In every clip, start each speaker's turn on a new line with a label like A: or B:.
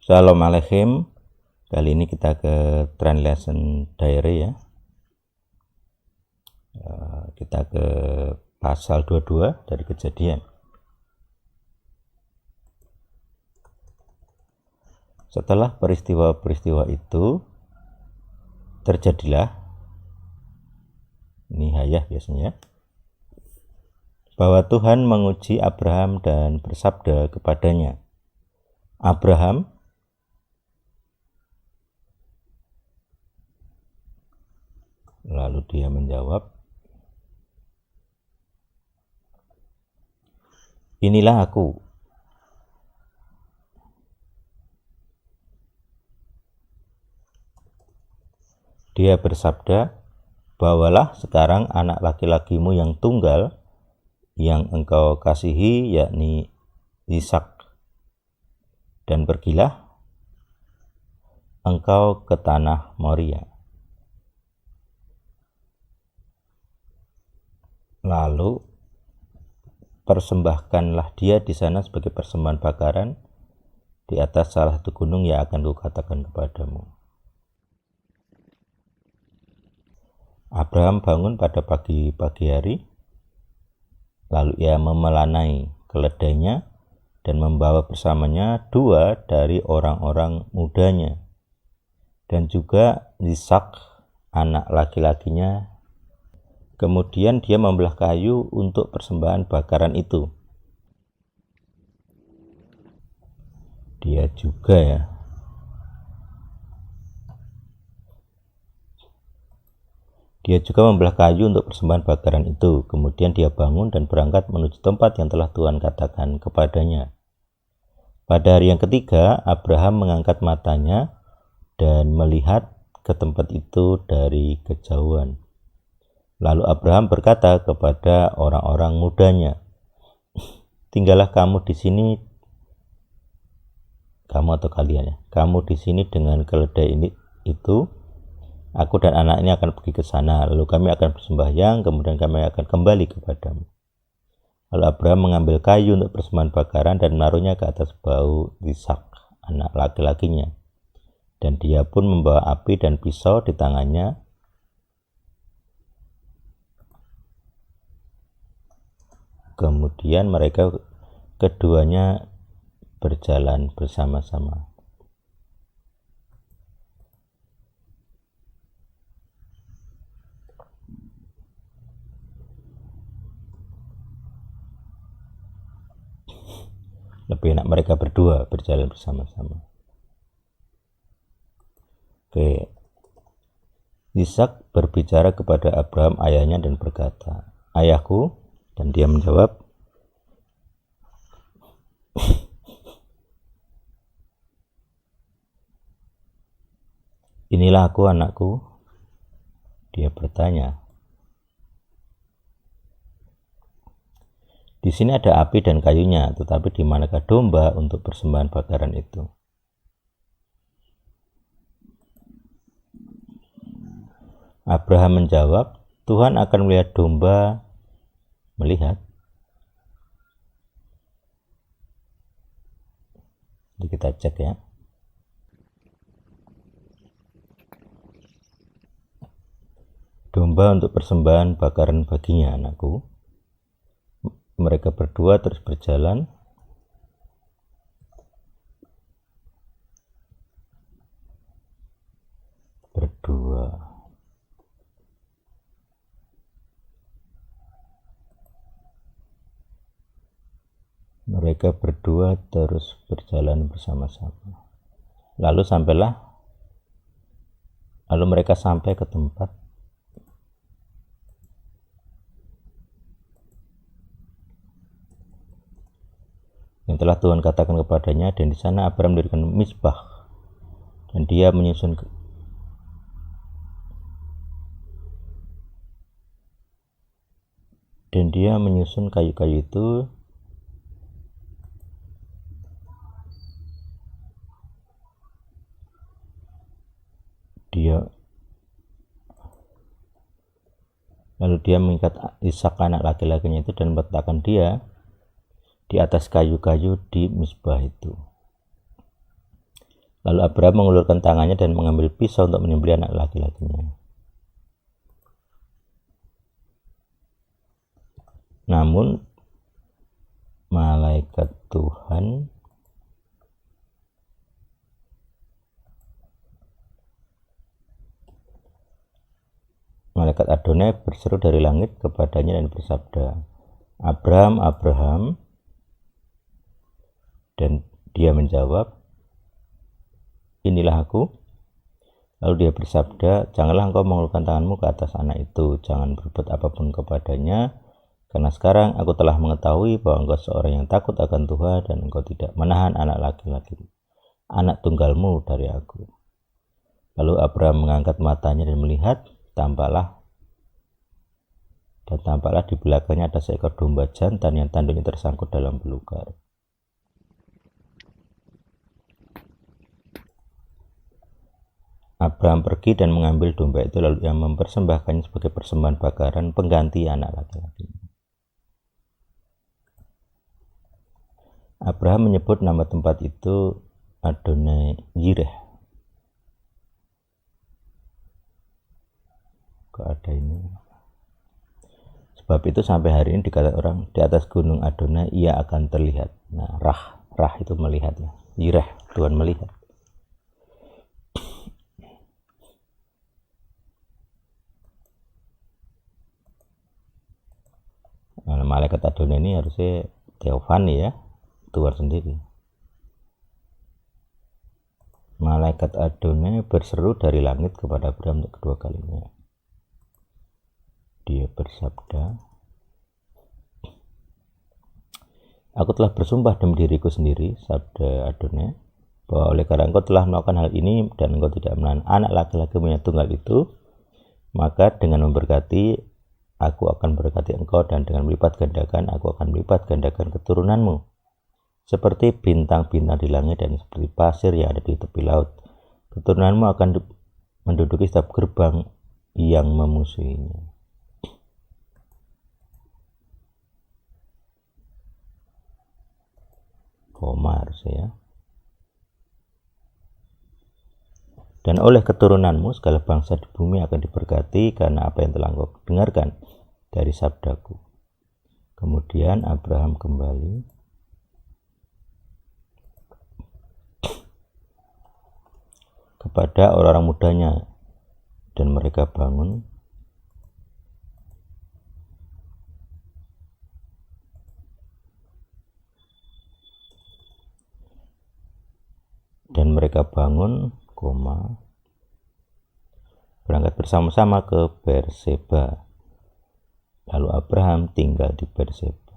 A: Shalom Aleichem. Kali ini kita ke Translation Diary ya. Kita ke pasal 22 dari Kejadian. Setelah peristiwa-peristiwa itu terjadilah nihayah biasanya bahwa Tuhan menguji Abraham dan bersabda kepadanya, Abraham. Lalu dia menjawab, inilah aku. Dia bersabda, bawalah sekarang anak laki-lakimu yang tunggal, yang engkau kasihi, yakni Ishak, dan pergilah engkau ke tanah Moria. Lalu persembahkanlah dia di sana sebagai persembahan bakaran di atas salah satu gunung yang akan kukatakan kepadamu. Abraham bangun pada pagi hari, lalu ia memelanai keledainya dan membawa bersamanya 2 dari orang-orang mudanya, dan juga Ishak anak laki-lakinya. Kemudian dia membelah kayu untuk persembahan bakaran itu. Dia juga membelah kayu untuk persembahan bakaran itu. Kemudian dia bangun dan berangkat menuju tempat yang telah Tuhan katakan kepadanya. Pada hari yang ketiga, Abraham mengangkat matanya dan melihat ke tempat itu dari kejauhan. Lalu Abraham berkata kepada orang-orang mudanya, tinggallah kamu di sini, kamu di sini dengan keledai itu. Aku dan anak ini akan pergi ke sana, lalu kami akan bersembahyang, kemudian kami akan kembali kepadamu. Lalu Abraham mengambil kayu untuk persembahan bakaran dan menaruhnya ke atas bahu Ishak, anak laki-lakinya. Dan dia pun membawa api dan pisau di tangannya. Kemudian mereka keduanya berjalan bersama-sama. Lebih enak mereka berdua berjalan bersama-sama. Oke. Ishak berbicara kepada Abraham ayahnya dan berkata, ayahku. Dan dia menjawab, inilah aku anakku. Dia bertanya, di sini ada api dan kayunya, tetapi di manakah domba untuk persembahan bakaran itu? Abraham menjawab, Tuhan akan melihat domba. Melihat. Jadi kita cek ya. Domba untuk persembahan bakaran baginya anakku. Mereka berdua terus berjalan. Mereka berdua terus berjalan bersama-sama. Lalu mereka sampai ke tempat yang telah Tuhan katakan kepadanya, dan di sana Abraham mendirikan mizbah, dan dia menyusun kayu-kayu itu. Lalu dia mengikat Ishak anak laki-lakinya itu dan meletakkan dia di atas kayu-kayu di mizbah itu. Lalu Abraham mengulurkan tangannya dan mengambil pisau untuk menyembelih anak laki-lakinya. Namun malaikat Tuhan malaikat Adonai berseru dari langit kepadanya dan bersabda, Abraham, Abraham. Dan dia menjawab, inilah aku. Lalu dia bersabda, janganlah engkau mengulurkan tanganmu ke atas anak itu, jangan berbuat apapun kepadanya, karena sekarang aku telah mengetahui bahwa engkau seorang yang takut akan Tuhan dan engkau tidak menahan anak laki-laki, anak tunggalmu dari aku. Lalu Abraham mengangkat matanya dan melihat, tampaklah di belakangnya ada seekor domba jantan yang tanduknya tersangkut dalam belukar. Abraham pergi dan mengambil domba itu, lalu ia mempersembahkannya sebagai persembahan bakaran pengganti anak laki-laki. Abraham menyebut nama tempat itu Adonai Yireh. Kok ada ini? Sebab itu sampai hari ini dikatakan orang di atas gunung Adonai ia akan terlihat. Nah, Rah itu melihat ya. Yireh, Tuhan melihat. Nah, malaikat Adonai ini harusnya Theophany ya, Tuhan sendiri. Malaikat Adonai berseru dari langit kepada Abraham untuk kedua kalinya. Dia bersabda, aku telah bersumpah demi diriku sendiri, sabda Adonai, bahwa oleh karena engkau telah melakukan hal ini dan engkau tidak menahan anak laki-laki yang tunggal itu, maka dengan memberkati aku akan berkati engkau, dan dengan melipat gandakan aku akan melipat gandakan keturunanmu seperti bintang-bintang di langit dan seperti pasir yang ada di tepi laut. Keturunanmu akan menduduki setiap gerbang yang memusuhinya. Komar ya. Dan oleh keturunanmu segala bangsa di bumi akan diberkati karena apa yang telah engkau dengarkan dari sabdaku. Kemudian Abraham kembali kepada orang-orang mudanya dan mereka bangun berangkat bersama-sama ke Berseba. Lalu Abraham tinggal di Berseba.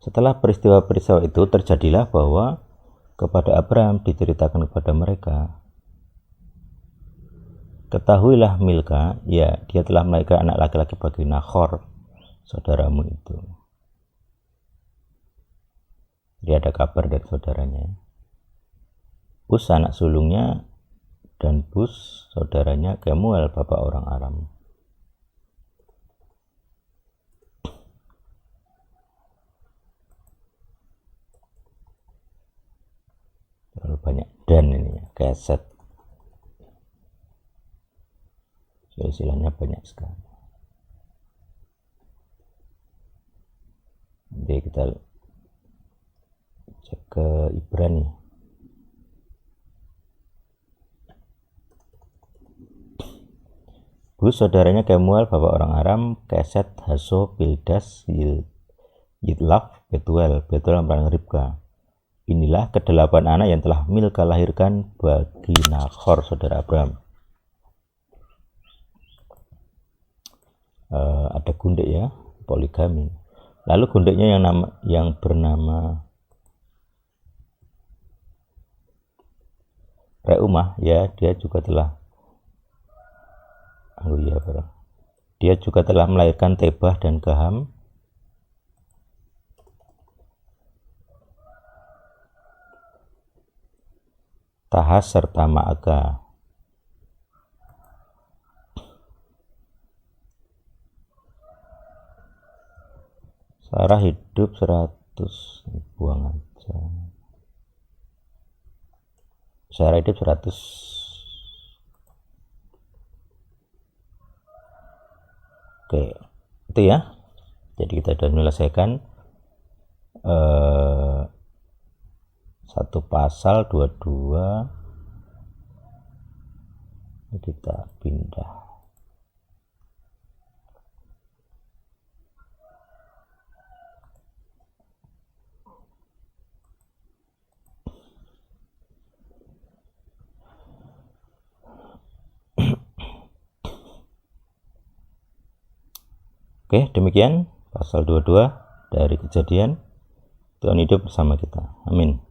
A: Setelah peristiwa-peristiwa itu terjadilah bahwa kepada Abraham diceritakan kepada mereka, ketahuilah Milka, ya dia telah melahirkan anak laki-laki bagi Nahor, saudaramu itu. Dia ada kabar dari saudaranya. Bus anak sulungnya dan Bus saudaranya Kemuel bapak orang Aram. Terlalu banyak dan ini ya, keset. Istilahnya banyak sekali. Jadi kita cek ke Ibrani. Bus saudaranya Kemuel bapak orang Aram, Keset, Haso, Pildas, Yidlaf, Betuel paling Ribka. Inilah kedelapan anak yang telah Milka lahirkan bagi Nahor saudara Abraham. Ada gundek ya, poligami. Lalu gundeknya yang bernama Reumah ya, dia juga telah melahirkan Tebah dan Gaham. Tahas serta Ma'aka. Sarah hidup 100, buang aja. Sarah hidup 100. Oke, itu ya. Jadi kita sudah menyelesaikan satu pasal 22. Kita pindah. Oke, demikian pasal 22 dari Kejadian. Tuhan hidup bersama kita. Amin.